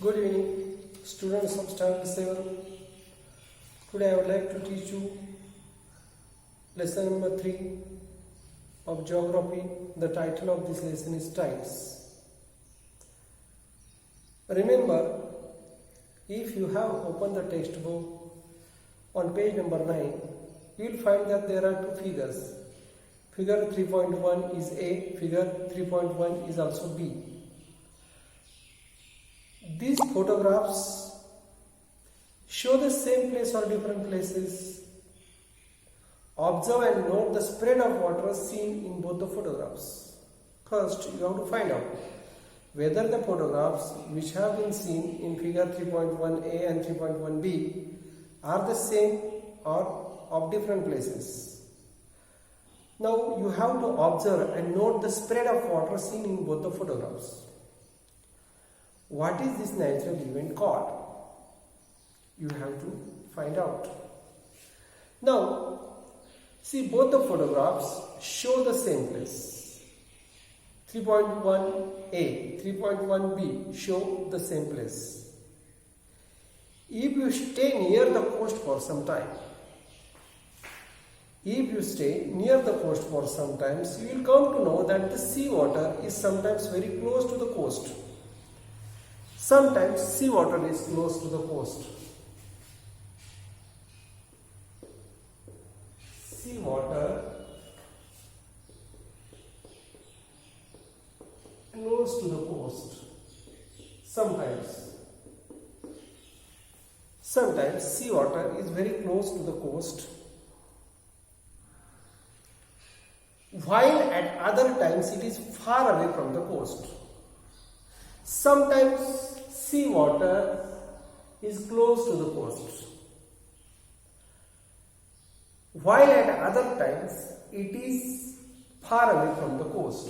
Good evening, students of Standard 7. Today I would like to teach you lesson number 3 of Geography. The title of this lesson is Tides. Remember, if you have opened the textbook on page number 9, you will find that there are two figures. Figure 3.1 is A, figure 3.1 is also B. These photographs show the same place or different places. Observe and note the spread of water seen in both the photographs. First, you have to find out whether the photographs which have been seen in figure 3.1a and 3.1b are the same or of different places. Now, you have to observe and note the spread of water seen in both the photographs. What is this natural event called? You have to find out. Now, see, both the photographs show the same place. 3.1a, 3.1b show the same place. If you stay near the coast for some time, you will come to know that the seawater is sometimes very close to the coast. Sometimes seawater is close to the coast. Seawater close to the coast. Sometimes seawater is very close to the coast, while at other times it is far away from the coast. Sometimes seawater is close to the coast, while at other times it is far away from the coast.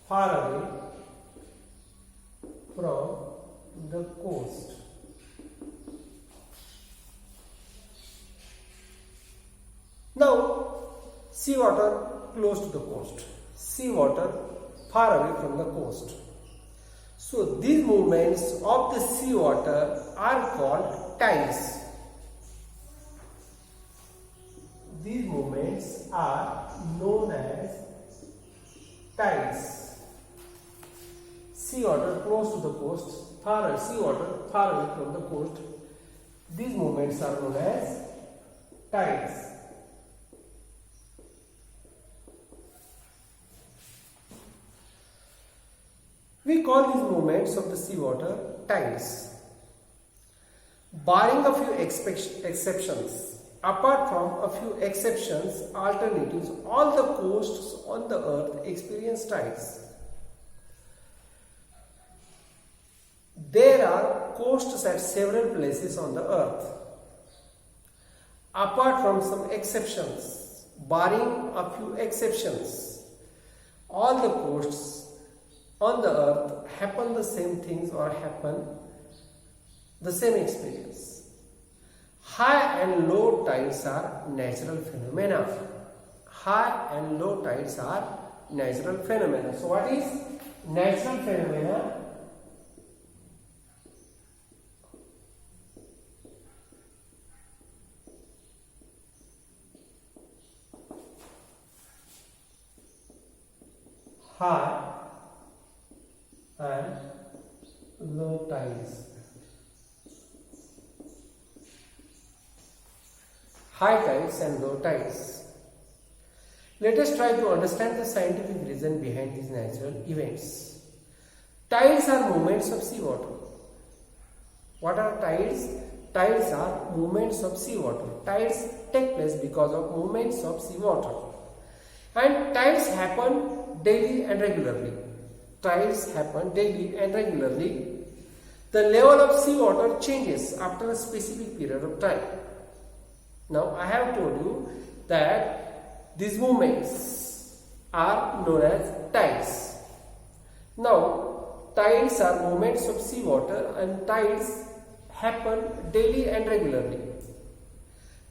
Far away from the coast. Now, seawater close to the coast, seawater far away from the coast. So, these movements of the seawater are called tides. These movements are known as tides. Seawater close to the coast, seawater far away from the coast. These movements are known as tides. We call these movements of the seawater tides. Barring a few exceptions, apart from a few exceptions, alternatives, all the coasts on the earth experience tides. There are coasts at several places on the earth. Apart from some exceptions, barring a few exceptions, all the coasts on the earth happen the same things or happen the same experience. High and low tides are natural phenomena. High and low tides are natural phenomena. So what is natural phenomena? High and low tides. High tides and low tides. Let us try to understand the scientific reason behind these natural events. Tides are movements of seawater. What are tides? Tides are movements of seawater. Tides take place because of movements of seawater. And tides happen daily and regularly. Tides happen daily and regularly. The level of seawater changes after a specific period of time. Now, I have told you that these movements are known as tides. Now, tides are movements of seawater and tides happen daily and regularly.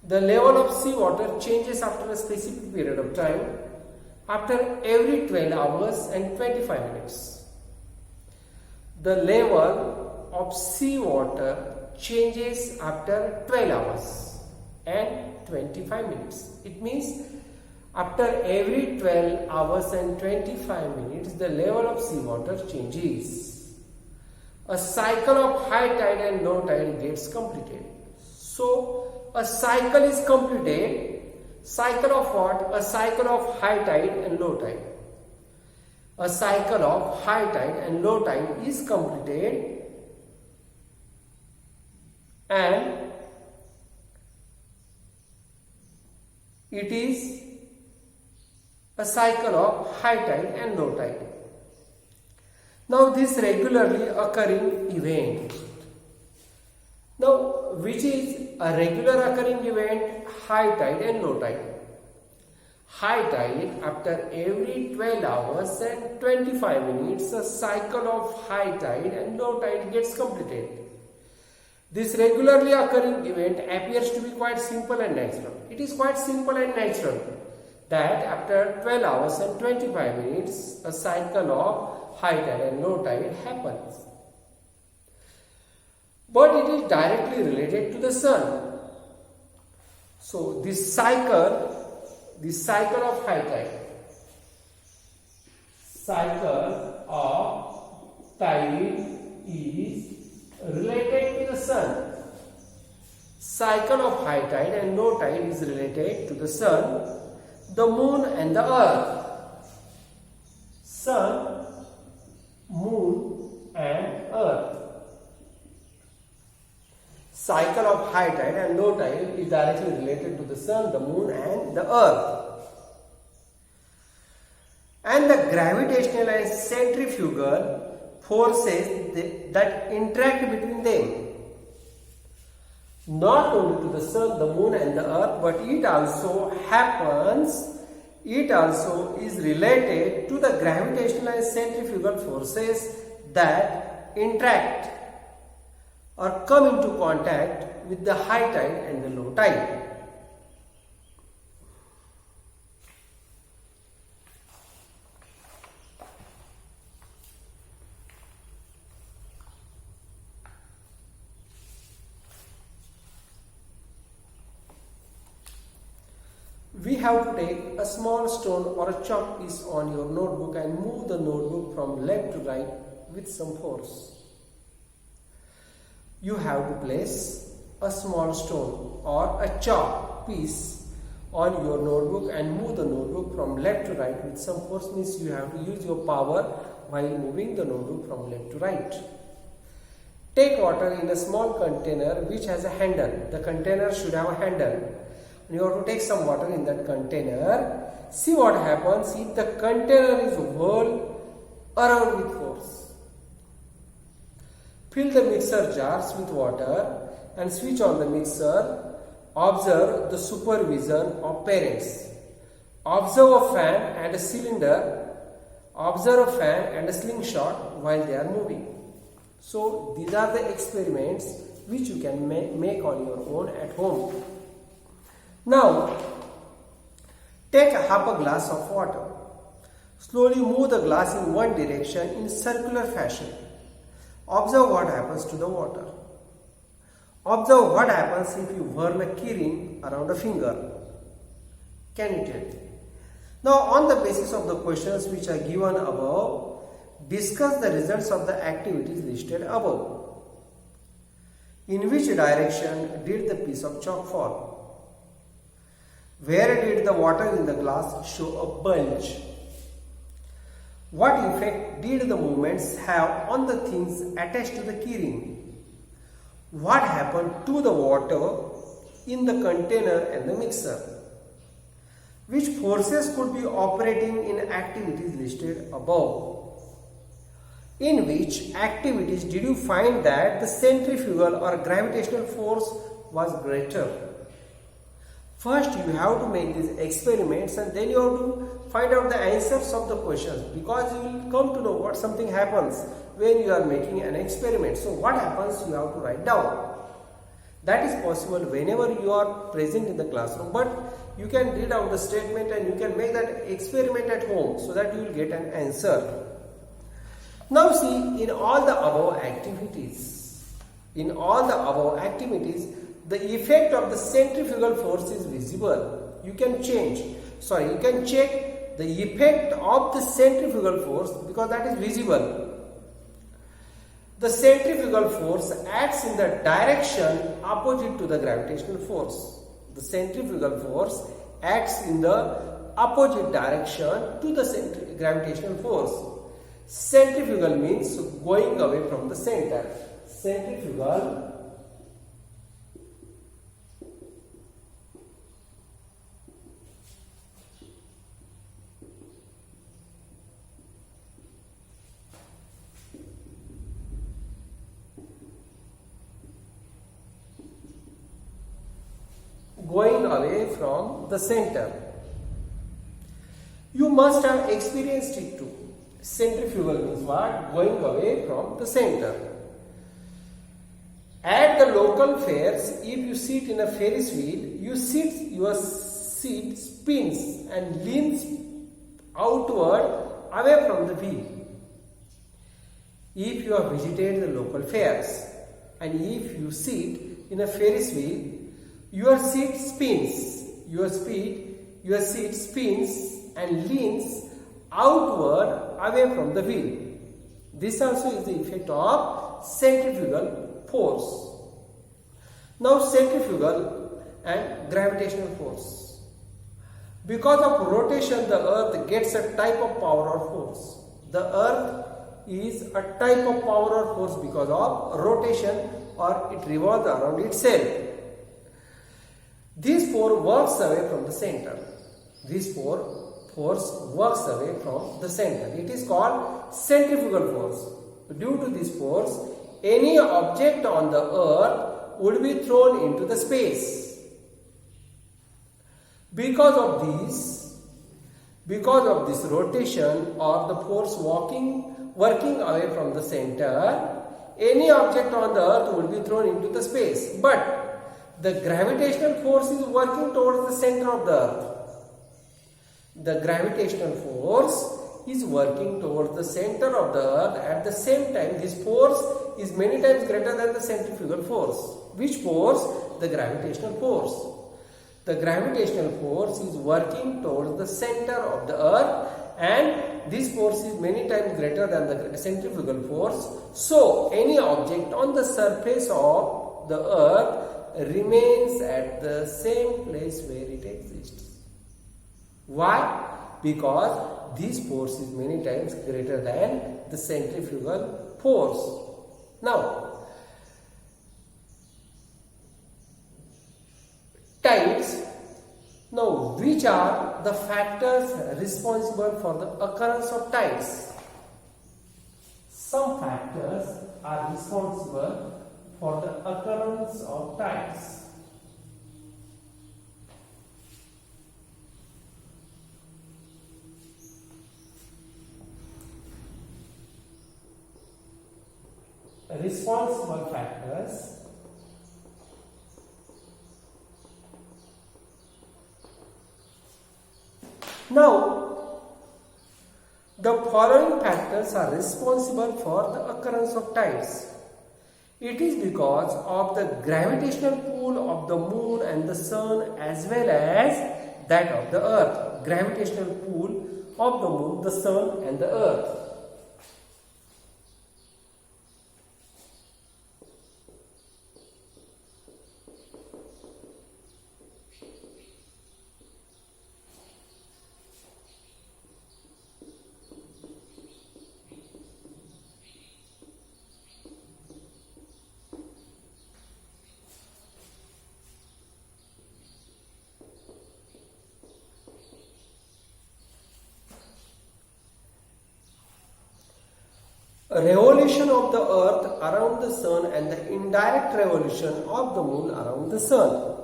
The level of seawater changes after a specific period of time. after every 12 hours and 25 minutes. The level of seawater changes after 12 hours and 25 minutes. It means after every 12 hours and 25 minutes, the level of seawater changes. A cycle of high tide and low tide gets completed. So, a cycle is completed. Cycle of what? A cycle of high tide and low tide. A cycle of high tide and low tide is completed, and it is a cycle of high tide and low tide. Now this regularly occurring event. Now which is a regular occurring event? High tide and low tide. High tide after every 12 hours and 25 minutes, a cycle of high tide and low tide gets completed. This regularly occurring event appears to be quite simple and natural. It is quite simple and natural that after 12 hours and 25 minutes, a cycle of high tide and low tide happens. But it is directly related to the sun. So this cycle of high tide, cycle of tide is related to the sun. Cycle of high tide and low tide is related to the sun, the moon and the earth. Sun, moon and earth. Cycle of high tide and low tide is directly related to the sun, the moon and the earth. And the gravitational and centrifugal forces that interact between them. Not only to the sun, the moon and the earth, but it also is related to the gravitational and centrifugal forces that interact or come into contact with the high tide and the low tide. We have to take a small stone or a chalk piece on your notebook and move the notebook from left to right with some force. You have to place a small stone or a chalk piece on your notebook and move the notebook from left to right with some force. Means you have to use your power while moving the notebook from left to right. Take water in a small container which has a handle. The container should have a handle. You have to take some water in that container. See what happens if the container is whirled around with force. Fill the mixer jars with water and switch on the mixer. Observe the supervision of parents. Observe a fan and a cylinder. Observe a fan and a slingshot while they are moving. So these are the experiments which you can make on your own at home. Now, take half a glass of water. Slowly move the glass in one direction in circular fashion. Observe what happens to the water. Observe what happens if you whirl a keyring around a finger. Can you tell? Now, on the basis of the questions which are given above, discuss the results of the activities listed above. In which direction did the piece of chalk fall? Where did the water in the glass show a bulge? What effect did the movements have on the things attached to the keyring? What happened to the water in the container and the mixer? Which forces could be operating in activities listed above? In which activities did you find that the centrifugal or gravitational force was greater? First, you have to make these experiments and then you have to find out the answers of the questions, because you will come to know what something happens when you are making an experiment. So, what happens you have to write down. That is possible whenever you are present in the classroom, but you can read out the statement and you can make that experiment at home so that you will get an answer. Now see, in all the above activities, the effect of the centrifugal force is visible. You can check the effect of the centrifugal force because that is visible. The centrifugal force acts in the direction opposite to the gravitational force. The centrifugal force acts in the opposite direction to the gravitational force. Centrifugal means going away from the center. Centrifugal going away from the center. You must have experienced it too. Centrifugal means what? Going away from the center. At the local fairs, if you sit in a Ferris wheel, your seat spins and leans outward away from the wheel. If you have visited the local fairs and if you sit in a Ferris wheel, your seat spins and leans outward away from the wheel. This also is the effect of centrifugal force. Now centrifugal and gravitational force. Because of rotation, the earth gets a type of power or force. The earth is a type of power or force because of rotation, or it revolves around itself. This force works away from the center. It is called centrifugal force. Due to this force, any object on the earth would be thrown into the space. Because of this rotation or the force working away from the center, any object on the earth would be thrown into the space. But the gravitational force is working towards the center of the earth. The gravitational force is working towards the center of the earth. At the same time, this force is many times greater than the centrifugal force. Which force? The gravitational force. The gravitational force is working towards the center of the earth, and this force is many times greater than the centrifugal force. So, any object on the surface of the earth remains at the same place where it exists. Why? Because this force is many times greater than the centrifugal force. Now, tides. Now, which are the factors responsible for the occurrence of tides? Some factors are responsible for the occurrence of tides. Responsible factors Now, the following factors are responsible for the occurrence of tides. It is because of the gravitational pull of the moon and the sun as well as that of the earth. Gravitational pull of the moon, the sun and the earth. A revolution of the earth around the sun and the indirect revolution of the moon around the sun.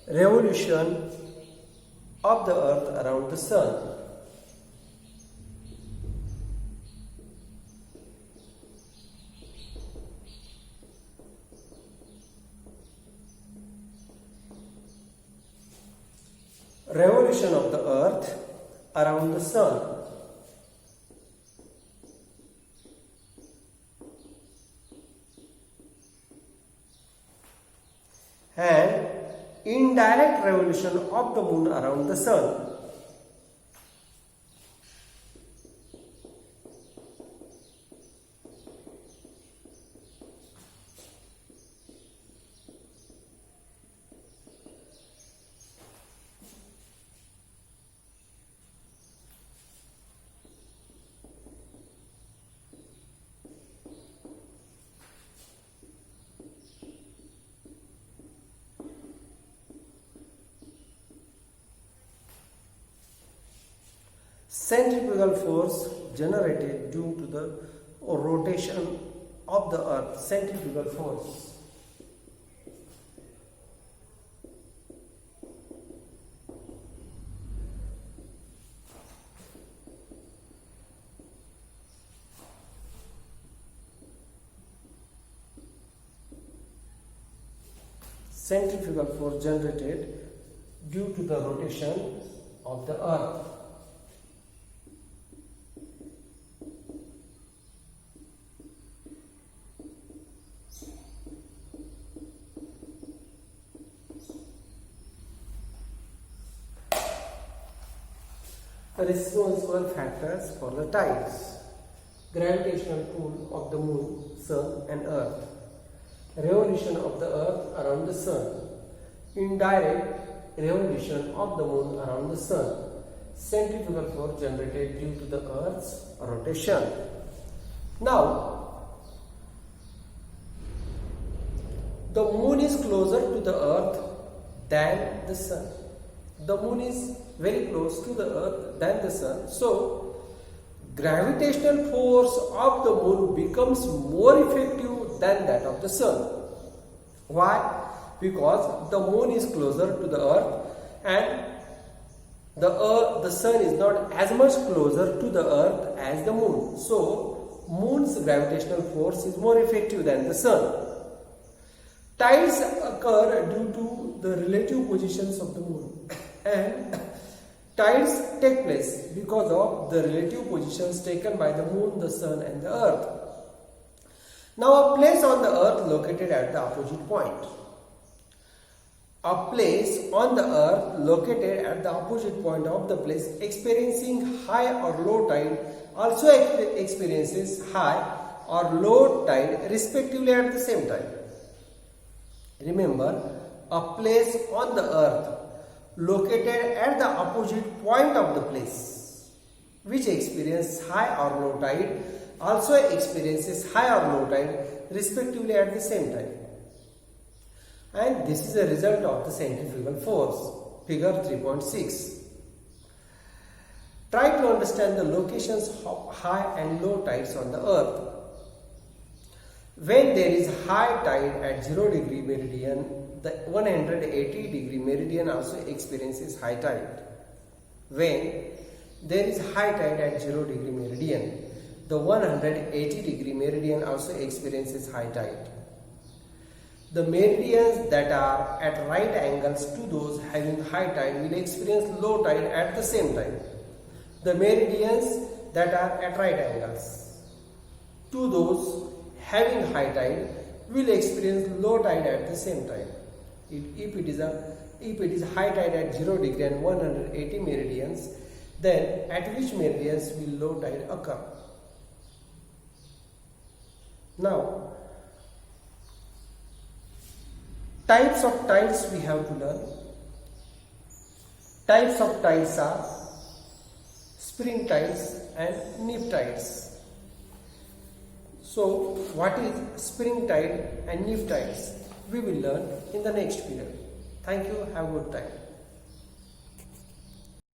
Revolution of the earth around the sun. revolution of the earth around the sun. And indirect revolution of the moon around the sun. Centrifugal force generated due to the rotation of the earth. Centrifugal force. Centrifugal force generated due to the rotation of the earth. The responsible factors for the tides: gravitational pull of the moon, sun and earth, revolution of the earth around the sun, indirect revolution of the moon around the sun, centrifugal force generated due to the earth's rotation. Now, the moon is closer to the earth than the sun. The moon is very close to the earth than the sun. So, gravitational force of the moon becomes more effective than that of the sun. Why? Because the moon is closer to the earth and the sun is not as much closer to the earth as the moon. So, moon's gravitational force is more effective than the sun. Tides occur due to the relative positions of the moon, and tides take place because of the relative positions taken by the moon, the sun and the earth. Now, a place on the earth located at the opposite point. A place on the earth located at the opposite point of the place experiencing high or low tide also experiences high or low tide respectively at the same time. Remember, a place on the earth located at the opposite point of the place which experiences high or low tide also experiences high or low tide respectively at the same time. And this is a result of the centrifugal force, figure 3.6. Try to understand the locations of high and low tides on the earth. When there is high tide at 0 degree meridian, the 180 degree meridian also experiences high tide. When there is high tide at 0 degree meridian, the 180 degree meridian also experiences high tide. The meridians that are at right angles to those having high tide will experience low tide at the same time. The meridians that are at right angles to those having high tide will experience low tide at the same time. If it is high tide at 0 degree and 180 meridians, then at which meridians will low tide occur? Now, types of tides we have to learn. Types of tides are spring tides and neap tides. So, what is spring tide and neap tides? We will learn in the next period. Thank you. Have a good time.